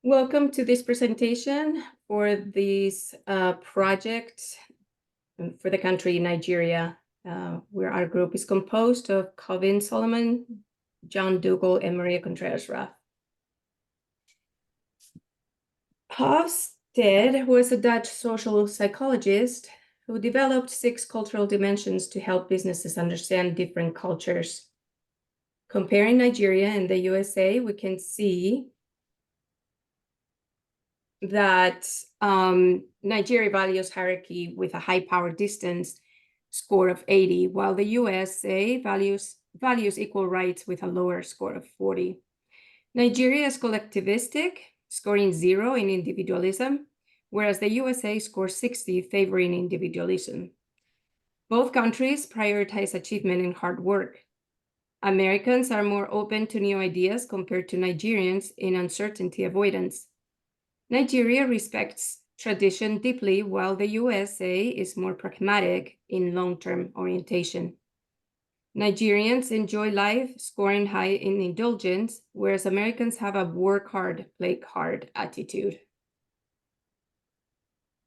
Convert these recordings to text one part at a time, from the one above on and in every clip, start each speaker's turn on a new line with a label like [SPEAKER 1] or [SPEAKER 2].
[SPEAKER 1] Welcome to this presentation for this project for the country Nigeria, where our group is composed of Calvin Solomon, John Dougal, and Maria Contreras Raff. Hofstede was a Dutch social psychologist who developed 6 cultural dimensions to help businesses understand different cultures. Comparing Nigeria and the USA, we can see that Nigeria values hierarchy with a high power distance score of 80, while the USA values equal rights with a lower score of 40. Nigeria is collectivistic, scoring 0 in individualism, whereas the USA scores 60, favoring individualism. Both countries prioritize achievement and hard work. Americans are more open to new ideas compared to Nigerians in uncertainty avoidance. Nigeria respects tradition deeply, while the USA is more pragmatic in long-term orientation. Nigerians enjoy life, scoring high in indulgence, whereas Americans have a work hard, play hard attitude.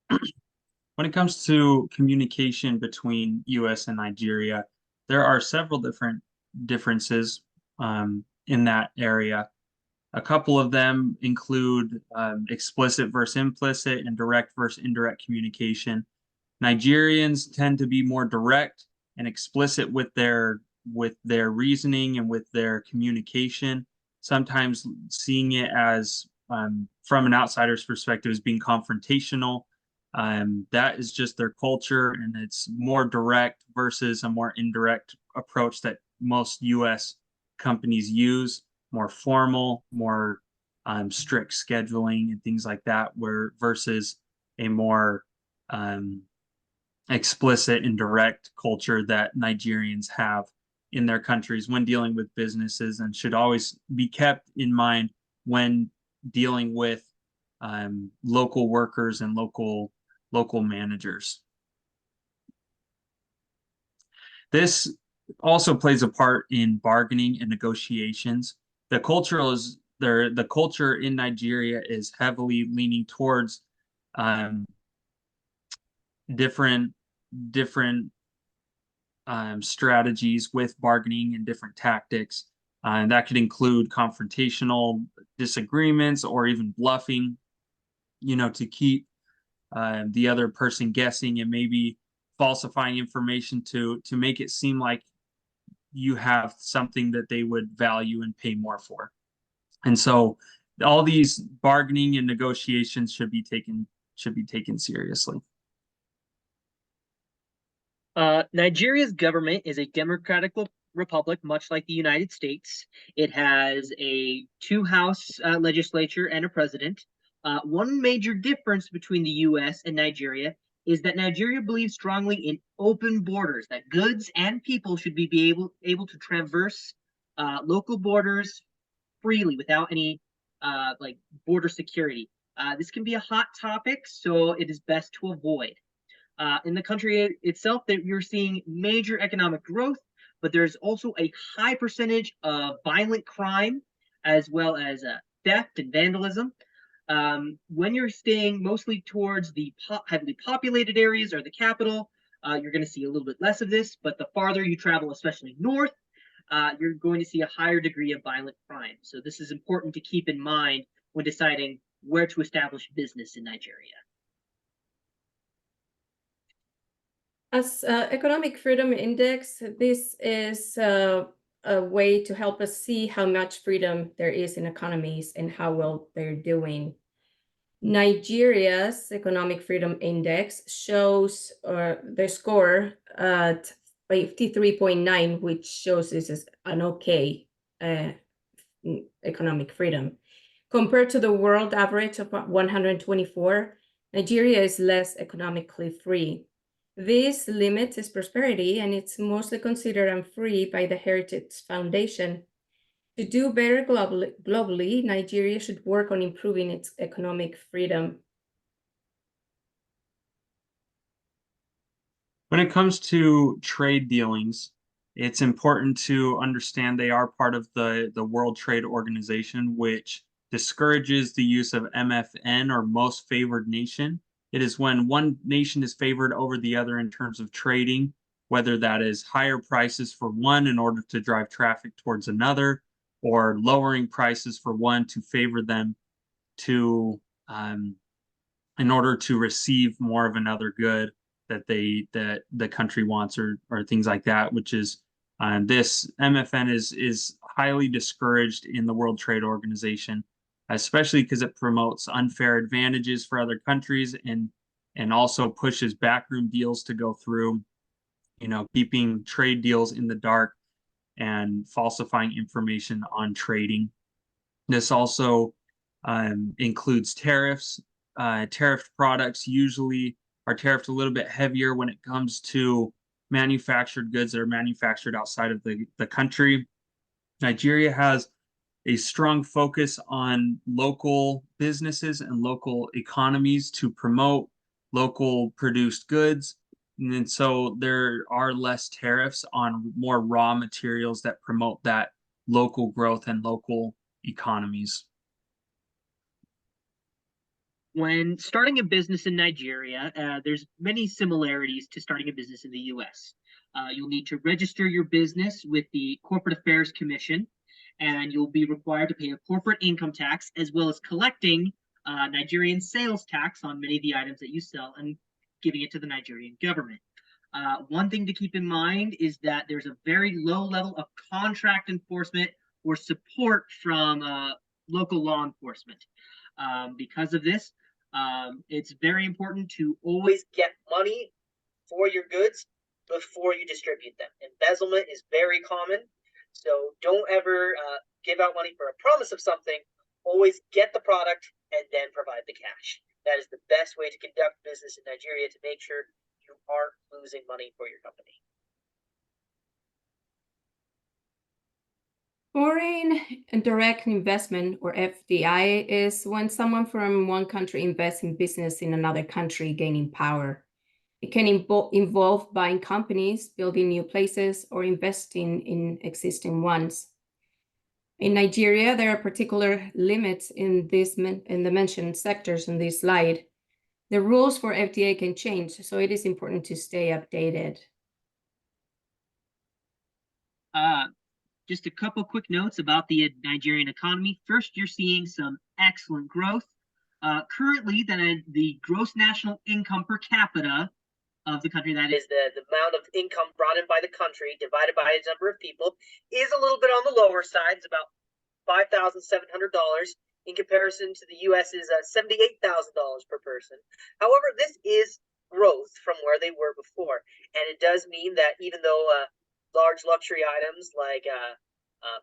[SPEAKER 2] When it comes to communication between US and Nigeria, there are several different differences in that area. A couple of them include explicit versus implicit and direct versus indirect communication. Nigerians tend to be more direct and explicit with their reasoning and with their communication, sometimes seeing it as from an outsider's perspective as being confrontational. That is just their culture, and it's more direct versus a more indirect approach that most US companies use, more formal, more strict scheduling and things like that, where versus a more explicit and direct culture that Nigerians have in their countries when dealing with businesses, and should always be kept in mind when dealing with local workers and local managers. This also plays a part in bargaining and negotiations. The culture in Nigeria is heavily leaning towards different strategies with bargaining and different tactics. And that could include confrontational disagreements or even bluffing, to keep the other person guessing, and maybe falsifying information to make it seem like you have something that they would value and pay more for. And so all these bargaining and negotiations should be taken seriously.
[SPEAKER 3] Nigeria's government is a democratic republic, much like the United States. It has a 2-house legislature and a president. One major difference between the US and Nigeria is that Nigeria believes strongly in open borders, that goods and people should be able to traverse local borders freely without any like border security. This can be a hot topic, so it is best to avoid. In the country itself, that you're seeing major economic growth, but there's also a high percentage of violent crime, as well as theft and vandalism. When you're staying mostly towards the heavily populated areas or the capital, you're going to see a little bit less of this, but the farther you travel, especially north, you're going to see a higher degree of violent crime. So this is important to keep in mind when deciding where to establish business in Nigeria.
[SPEAKER 1] As Economic Freedom Index, this is a way to help us see how much freedom there is in economies and how well they're doing. Nigeria's Economic Freedom Index shows their score at 53.9, which shows this is an okay economic freedom. Compared to the world average of 124, Nigeria is less economically free. This limits its prosperity, and it's mostly considered unfree by the Heritage Foundation. To do better globally, Nigeria should work on improving its economic freedom.
[SPEAKER 2] When it comes to trade dealings, it's important to understand they are part of the World Trade Organization, which discourages the use of MFN, or most favored nation. It is when one nation is favored over the other in terms of trading, whether that is higher prices for one in order to drive traffic towards another, or lowering prices for one to favor them to in order to receive more of another good that the country wants, or things like that, which is this MFN is highly discouraged in the World Trade Organization, especially because it promotes unfair advantages for other countries, and also pushes backroom deals to go through, keeping trade deals in the dark and falsifying information on trading. This also includes tariffs. Tariffed products usually are tariffed a little bit heavier when it comes to manufactured goods that are manufactured outside of the country. Nigeria has a strong focus on local businesses and local economies to promote local produced goods. And so there are less tariffs on more raw materials that promote that local growth and local economies.
[SPEAKER 3] When starting a business in Nigeria, there's many similarities to starting a business in the US. You'll need to register your business with the Corporate Affairs Commission, and you'll be required to pay a corporate income tax, as well as collecting Nigerian sales tax on many of the items that you sell and giving it to the Nigerian government. One thing to keep in mind is that there's a very low level of contract enforcement or support from local law enforcement. Because of this, it's very important to always get money for your goods before you distribute them. Embezzlement is very common, so don't ever give out money for a promise of something. Always get the product and then provide the cash. That is the best way to conduct business in Nigeria to make sure you aren't losing money for your company.
[SPEAKER 1] Foreign direct investment, or FDI, is when someone from one country invests in business in another country, gaining power. It can involve buying companies, building new places, or investing in existing ones. In Nigeria, there are particular limits in the mentioned sectors in this slide. The rules for FDI can change, so it is important to stay updated.
[SPEAKER 3] Just a couple quick notes about the Nigerian economy. First, you're seeing some excellent growth. Currently, the gross national income per capita of the country, that is the amount of income brought in by the country divided by its number of people, is a little bit on the lower side. It's about $5,700 in comparison to the US's $78,000 per person. However, this is growth from where they were before, and it does mean that even though large luxury items like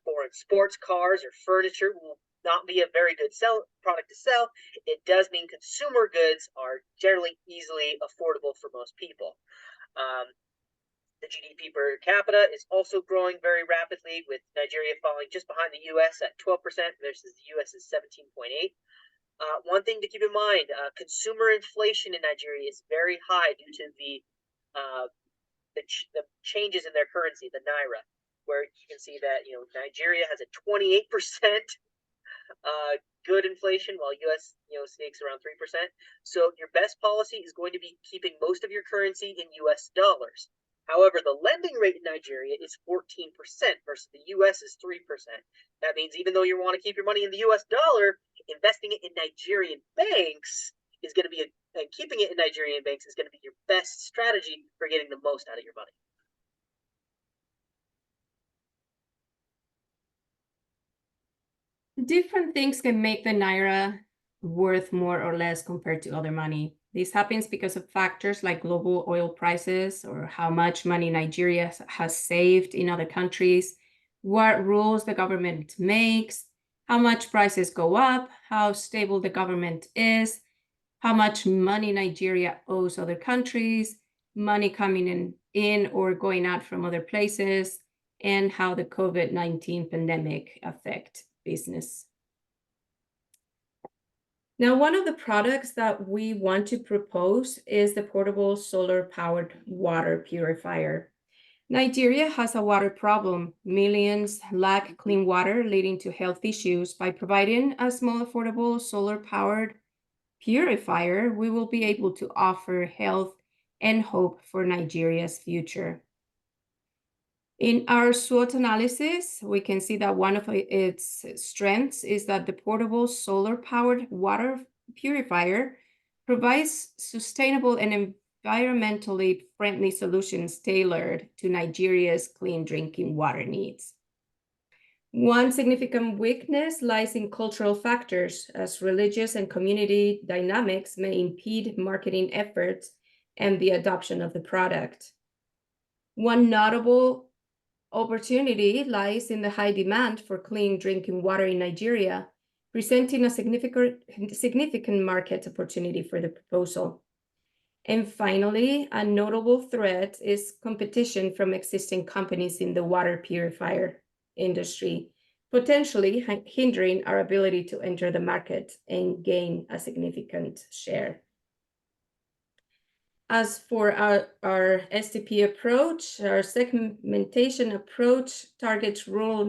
[SPEAKER 3] foreign sports cars or furniture will not be a very good product to sell, it does mean consumer goods are generally easily affordable for most people. The GDP per capita is also growing very rapidly, with Nigeria falling just behind the US at 12% versus the US is 17.8%. One thing to keep in mind, consumer inflation in Nigeria is very high due to the changes in their currency, the naira, where you can see that Nigeria has a 28% good inflation, while US snakes around 3%. So your best policy is going to be keeping most of your currency in US dollars. However, the lending rate in Nigeria is 14% versus the US is 3%. That means even though you want to keep your money in the US dollar, investing it in Nigerian banks is going to be keeping it in Nigerian banks is going to be your best strategy for getting the most out of your money.
[SPEAKER 1] Different things can make the naira worth more or less compared to other money. This happens because of factors like global oil prices, or how much money Nigeria has saved in other countries, what rules the government makes, how much prices go up, how stable the government is, how much money Nigeria owes other countries, money coming in or going out from other places, and how the COVID-19 pandemic affect business. Now, one of the products that we want to propose is the portable solar-powered water purifier. Nigeria has a water problem. Millions lack clean water, leading to health issues. By providing a small, affordable, solar-powered purifier, we will be able to offer health and hope for Nigeria's future. In our SWOT analysis, we can see that one of its strengths is that the portable solar-powered water purifier provides sustainable and environmentally friendly solutions tailored to Nigeria's clean drinking water needs. One significant weakness lies in cultural factors, as religious and community dynamics may impede marketing efforts and the adoption of the product. One notable opportunity lies in the high demand for clean drinking water in Nigeria, presenting a significant market opportunity for the proposal. And finally, a notable threat is competition from existing companies in the water purifier industry, potentially hindering our ability to enter the market and gain a significant share. As for our STP approach, our segmentation approach targets rural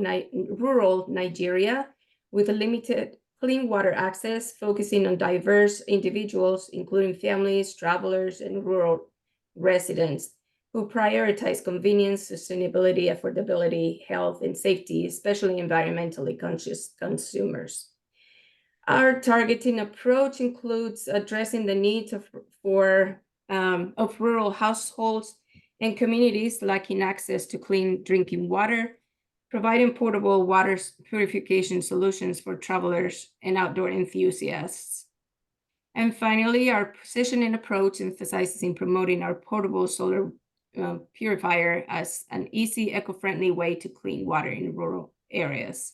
[SPEAKER 1] Nigeria with a limited clean water access, focusing on diverse individuals, including families, travelers, and rural residents who prioritize convenience, sustainability, affordability, health, and safety, especially environmentally conscious consumers. Our targeting approach includes addressing the needs of rural households and communities lacking access to clean drinking water, providing portable water purification solutions for travelers and outdoor enthusiasts. And finally, our positioning approach emphasizes in promoting our portable solar purifier as an easy, eco-friendly way to clean water in rural areas.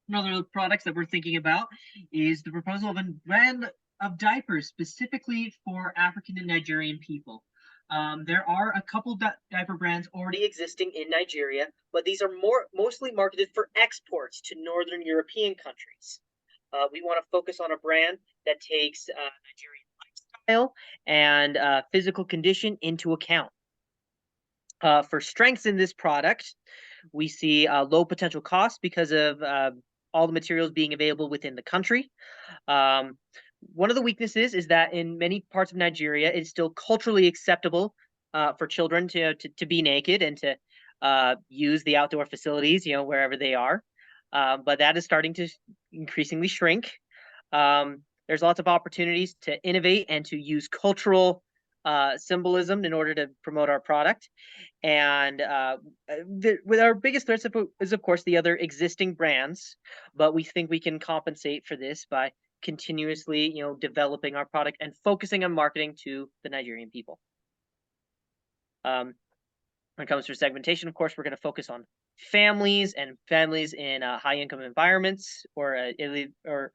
[SPEAKER 3] Another products that we're thinking about is the proposal of a brand of diapers specifically for African and Nigerian people. There are a couple diaper brands already existing in Nigeria, but these are mostly marketed for exports to Northern European countries. We want to focus on a brand that takes Nigerian lifestyle and physical condition into account. For strengths in this product, we see low potential costs because of all the materials being available within the country. One of the weaknesses is that in many parts of Nigeria, it's still culturally acceptable for children to be naked and to use the outdoor facilities, wherever they are. But that is starting to increasingly shrink. There's lots of opportunities to innovate and to use cultural symbolism in order to promote our product. And with our biggest threats is, of course, the other existing brands, but we think we can compensate for this by continuously, developing our product and focusing on marketing to the Nigerian people. When it comes to segmentation, of course, we're going to focus on families in high-income environments or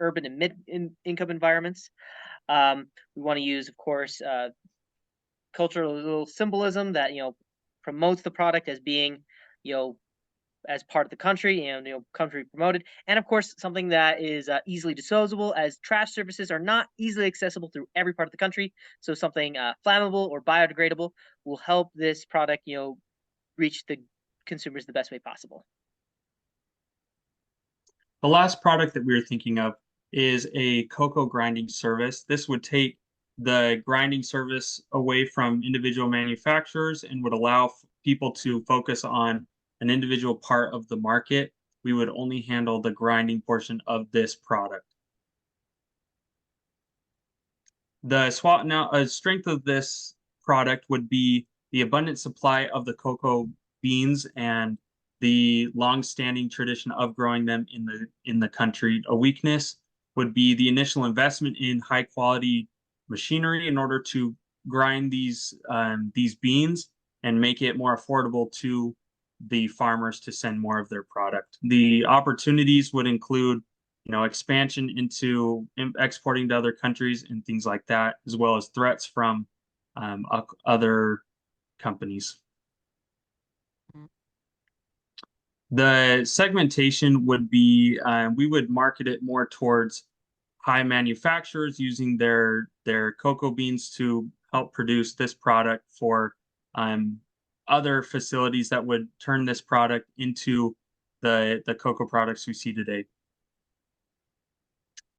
[SPEAKER 3] urban and mid-income environments. We want to use, of course, cultural symbolism that promotes the product as being as part of the country and country promoted, and of course something that is easily disposable, as trash services are not easily accessible through every part of the country. So something flammable or biodegradable will help this product reach the consumers the best way possible.
[SPEAKER 2] The last product that we were thinking of is a cocoa grinding service. This would take the grinding service away from individual manufacturers and would allow people to focus on an individual part of the market. We would only handle the grinding portion of this product. The strength of this product would be the abundant supply of the cocoa beans and the long-standing tradition of growing them in the country. A weakness would be the initial investment in high-quality machinery in order to grind these beans and make it more affordable to the farmers to send more of their product. The opportunities would include, expansion into exporting to other countries and things like that, as well as threats from other companies. The segmentation would be, we would market it more towards high manufacturers using their cocoa beans to help produce this product for other facilities that would turn this product into the cocoa products we see today.